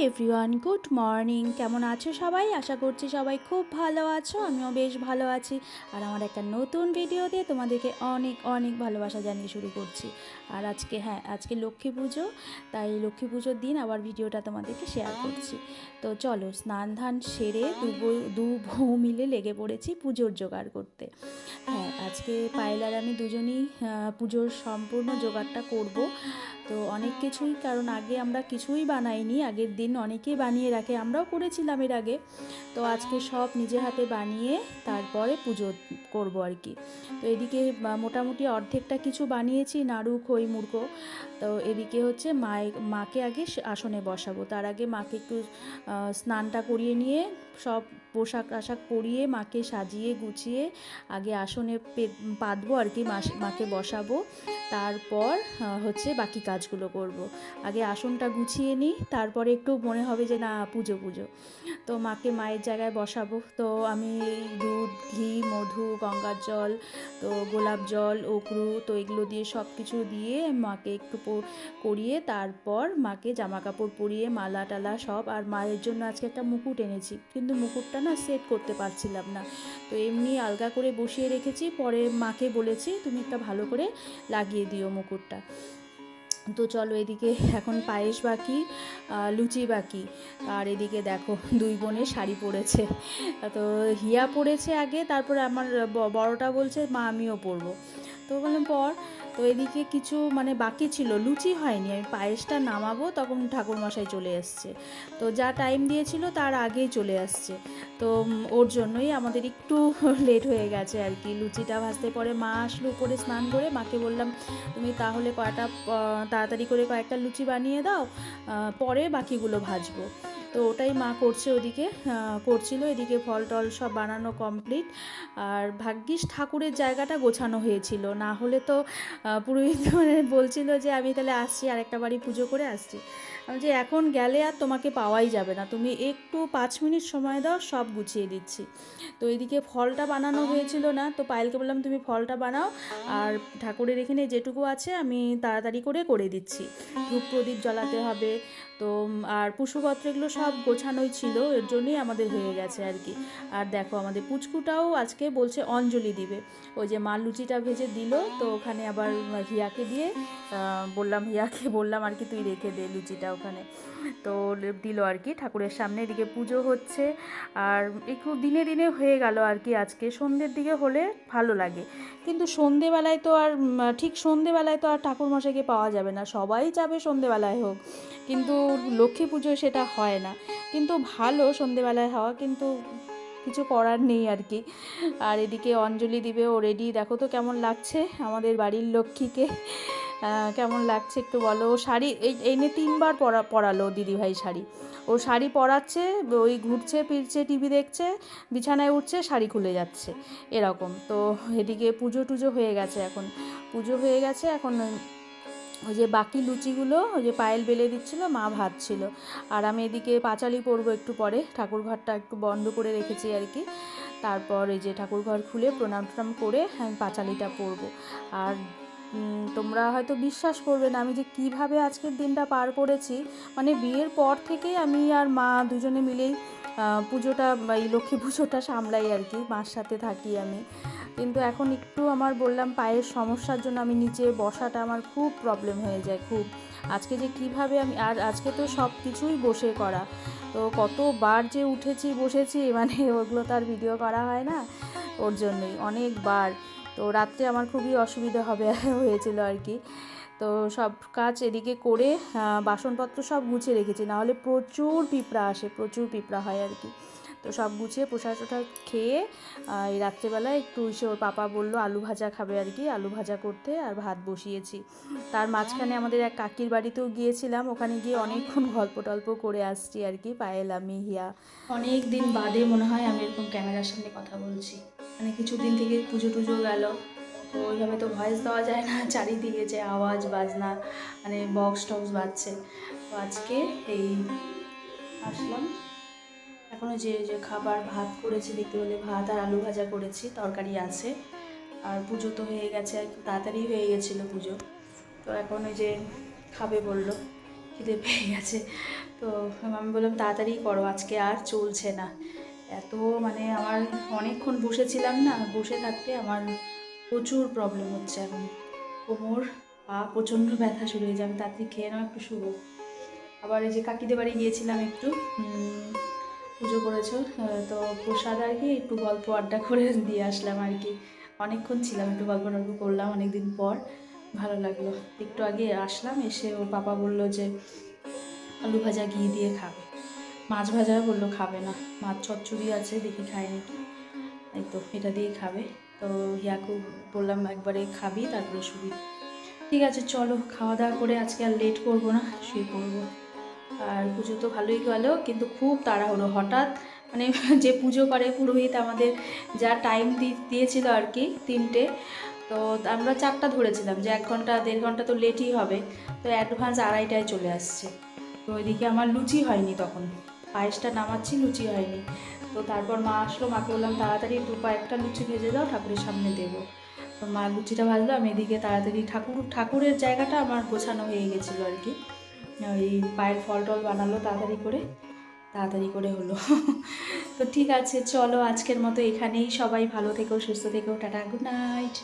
Everyone, good morning. কেমন আছো সবাই? আশা করছি সবাই খুব ভালো আছো। আমিও বেশ ভালো আছি। আর আমার একটা নতুন ভিডিও দিয়ে তোমাদেরকে অনেক অনেক ভালোবাসা জানিয়ে শুরু করছি। আর আজকে লক্ষ্মী পুজো, তাই লক্ষ্মী পুজোর দিন আবার ভিডিওটা তোমাদেরকে শেয়ার করছি। তো চলো, স্নান ধান সেরে দু বউ মিলে লেগে পড়েছি পুজোর জোগাড় করতে। আজকে পায়েল আর আমি দুজনেই পুজোর সম্পূর্ণ জোগাড়টা করব। তো অনেক কিছুই, কারণ আগে আমরা কিছুই বানাইনি, আগের দিন অনেকেই বানিয়ে রাখে, আমরাও করেছিলাম এর আগে। তো আজকে সব নিজে হাতে বানিয়ে তারপরে পুজো করব আর কি। তো এদিকে মোটামুটি অর্ধেকটা কিছু বানিয়েছি, নাড়ু খই মুড়কো। তো এদিকে হচ্ছে মাকে আগে আসনে বসাবো। তার আগে মাকে একটু স্নানটা করিয়ে নিয়ে সব পোশাক আশাক পরিয়ে মাকে সাজিয়ে গুছিয়ে আগে আসনে পাতবো আর কি, মাকে বসাবো। তারপর হচ্ছে বাকি কাজগুলো করব। আগে আসনটা গুছিয়ে নিই, তারপরে একটু মনে হবে যে না, পুজো পুজো। তো মাকে মায়ের জায়গায় বসাবো। তো আমি দুধ, ঘি, মধু, গঙ্গার জল, তো গোলাপ জল, অকরু, তো এগুলো দিয়ে সব কিছু দিয়ে মাকে একটু করিয়ে তারপর মাকে জামা কাপড় পরিয়ে মালা টালা সব। আর মায়ের জন্য আজকে একটা মুকুট এনেছি, কিন্তু মুকুটটা না সেট করতে পারছিলাম না। তো এমনি আলগা করে বসিয়ে রেখেছি, পরে মাকে বলেছি তুমি একটা ভালো করে লাগিয়ে দিও মুকুটটা। তো চলো, এদিকে এখন পায়েস বাকি, লুচি বাকি। আর এদিকে দেখো দুই বোনে শাড়ি পরেছে। তো হিয়া পরেছে আগে, তারপরে আমার বড়টা বলছে মা আমিও পরবো। তো বললাম পর। তো এদিকে কিছু বাকি ছিল, লুচি হয়নি, আমি পায়েসটা নামাবো তখন ঠাকুরমশাই চলে এসছে। তো যা টাইম দিয়েছিল তার আগেই চলে আসছে। তো ওর জন্যই আমাদের একটু লেট হয়ে গেছে আর কি। লুচিটা ভাজতে পরে মা আসলো উপরে স্নান করে, মাকে বললাম তুমি তাহলে তাড়াতাড়ি করে কয়েকটা লুচি বানিয়ে দাও, পরে বাকিগুলো ভাজবো। তো ওটাই মা করছে, ওদিকে করছিল। এদিকে ফল টল সব বানানো কমপ্লিট। আর ভাগ্যিস ঠাকুরের জায়গাটা গোছানো হয়েছিল, না হলে তো পুরোহিত বলছিল যে আমি তাহলে আসছি, আর একটা বাড়ি পুজো করে আসছি। আমি যে এখন গেলে আর তোমাকে পাওয়াই যাবে না, তুমি একটু 5 মিনিট সময় দাও, সব গুছিয়ে দিচ্ছি। তো এদিকে ফলটা বানানো হয়েছিল না, তো পায়েলকে বললাম তুমি ফলটা বানাও, আর ঠাকুরের এখানে যেটুকু আছে আমি তাড়াতাড়ি করে দিচ্ছি। ধূপ প্রদীপ জ্বালাতে হবে। তো আর পুষ্পপত্র এগুলো সব গোছানোই ছিল, এর জন্যই আমাদের হয়ে গেছে আর কি। আর দেখো আমাদের পুচকুটাও আজকে বলছে অঞ্জলি দিবে। ওই যে মা লুচিটা ভেজে দিল, তো ওখানে আবার হিয়াকে বললাম আর কি তুই রেখে দে লুচিটা ওখানে। তো দিল আর কি ঠাকুরের সামনে। এদিকে পুজো হচ্ছে, আর একটু দিনে দিনে হয়ে গেল আর কি। আজকে সন্ধ্যের দিকে হলে ভালো লাগে, কিন্তু সন্ধেবেলায় তো আর ঠিক সন্ধেবেলায় তো আর ঠাকুরমশাইকে পাওয়া যাবে না, সবাই যাবে সন্ধেবেলায় হোক, কিন্তু লক্ষ্মী পুজোয় সেটা হয় না। কিন্তু ভালো সন্ধেবেলায় হওয়া, কিন্তু কিছু করার নেই আর কি। আর এদিকে অঞ্জলি দিবে, ও রেডি। দেখো তো কেমন লাগছে আমাদের বাড়ির লক্ষ্মীকে, কেমন লাগছে একটু বলো। ও শাড়ি এনে 3বার পরালো দিদিভাই শাড়ি। ও শাড়ি পরাচ্ছে, ওই ঘুরছে ফিরছে, টিভি দেখছে, বিছানায় উঠছে, শাড়ি খুলে যাচ্ছে, এরকম। তো এদিকে পুজো টুজো হয়ে গেছে, এখন পুজো হয়ে গেছে। এখন ওই যে বাকি লুচিগুলো ওই যে পায়েল বেলে দিচ্ছিলো, মা ভাজছিল। আর আমি এদিকে পাঁচালি পরবো একটু পরে, ঠাকুরঘরটা একটু বন্ধ করে রেখেছি আর কি। তারপর এই যে ঠাকুরঘর খুলে প্রণাম টনাম করে আমি পাঁচালিটা পরবো। আর তোমরা হয়তো বিশ্বাস করবে না আমি যে কিভাবে আজকের দিনটা পার করেছি। বিয়ের পর থেকে আমি আর মা দুজনে মিলেই পুজোটা, এই লক্ষ্মী পুজোটা সামলাই আর কি, মার সাথে থাকি আমি। কিন্তু এখন একটু আমার বললাম পায়ের সমস্যার জন্য আমি নিচে বসাটা আমার খুব প্রবলেম হয়ে যায় খুব। আজকে যে কিভাবে আমি, আর আজকে তো সব কিছুই বসে করা, তো কতবার যে উঠেছি বসেছি, ওগুলো তো আর ভিডিও করা হয় না, ওর জন্যই অনেকবার। তো রাত্রে আমার খুবই অসুবিধা হয়েছিল আর কি। তো সব কাজ এদিকে করে বাসনপত্র সব গুছিয়ে রেখেছি, নাহলে প্রচুর পিঁপড়া আসে, প্রচুর পিঁপড়া হয় আর কি। তো সব গুছিয়ে প্রসাদ টোসাদ খেয়ে এই রাত্রেবেলায় একটু ওর পাপা বললো আলু ভাজা খাবে আর কি, আলু ভাজা করতে, আর ভাত বসিয়েছি। তার মাঝখানে আমাদের এক কাকির বাড়িতেও গিয়েছিলাম, ওখানে গিয়ে অনেকক্ষণ গল্প টল্প করে আসছি আর কি, পায়েল আমি হিয়া। অনেক দিন বাদে মনে হয় আমি এরকম ক্যামেরার সামনে কথা বলছি, কিছুদিন থেকে পুজো টুজো গেল, তো ওইভাবে তো ভয়েস দেওয়া যায় না, চারিদিকে যে আওয়াজ বাজনা, বক্স টক্স বাজছে। তো আজকে এই আসলাম। এখনও যে যে খাবার ভাত করেছি, দেখতে পেলে ভাত আর আলু ভাজা করেছি, তরকারি আছে। আর পুজো তো হয়ে গেছে, একটু তাড়াতাড়ি হয়ে গেছিলো পুজো। তো এখন ওই যে খাবে বললো, খিদে পেয়ে গেছে। তো আমি বললাম তাড়াতাড়ি করো, আজকে আর চলছে না। এত মানে আমার অনেকক্ষণ বসেছিলাম না, বসে থাকতে আমার প্রচুর প্রবলেম হচ্ছে এখন। কোমর পা প্রচণ্ড ব্যথা শুরু হয়ে যাবে, তাড়াতাড়ি খেয়ে নাও, একটু শুরু। আবার এই যে কাকিদের বাড়ি গিয়েছিলাম একটু, পুজো করেছো তো প্রসাদ আর কি একটু গল্প আড্ডা করে দিয়ে আসলাম আর কি। অনেকক্ষণ ছিলাম, একটু গল্প টল্প করলাম অনেকদিন পর, ভালো লাগলো। একটু আগে আসলাম, এসে ওর পাপা বললো যে আলু ভাজা ঘি দিয়ে খাবে, মাছ ভাজা বললো খাবে না, মাছ চচ্চড়ি আছে দেখি খায় নাকি, এই তো এটা দিয়ে খাবে। তো হিয়াকে বললাম একবারে খাবি তারপরে শুবি। ঠিক আছে চলো, খাওয়া দাওয়া করে আজকে আর লেট করবো না, শুয়ে পড়বো। আর পুজো তো ভালোই গেল, কিন্তু খুব তাড়াহুড়ো হঠাৎ, মানে যে পুজো করে পুরোহিত আমাদের যা টাইম দিয়েছিল আর কি 3টে, তো আমরা 4টা ধরেছিলাম, যে 1 ঘন্টা 1.5 ঘন্টা তো লেটই হবে, তো অ্যাডভান্স 2:30টায় চলে আসছে। তো ওইদিকে আমার লুচি হয়নি, তখন পায়েসটা নামাচ্ছি, লুচি হয়নি। তো তারপর মা আসলো, মাকে বললাম তাড়াতাড়ি 2 পায়েকটা লুচি ভেজে দাও, ঠাকুরের সামনে দেবো। তো মা লুচিটা ভাজলো, আমি এদিকে তাড়াতাড়ি ঠাকুরের জায়গাটা আমার গোছানো হয়ে গেছিলো আর কি, ওই পায়ের ফল টল বানালো তাড়াতাড়ি করে হলো। তো ঠিক আছে চলো, আজকের মতো এখানেই, সবাই ভালো থেকো, সুস্থ থেকো, টাটা, গুড নাইট।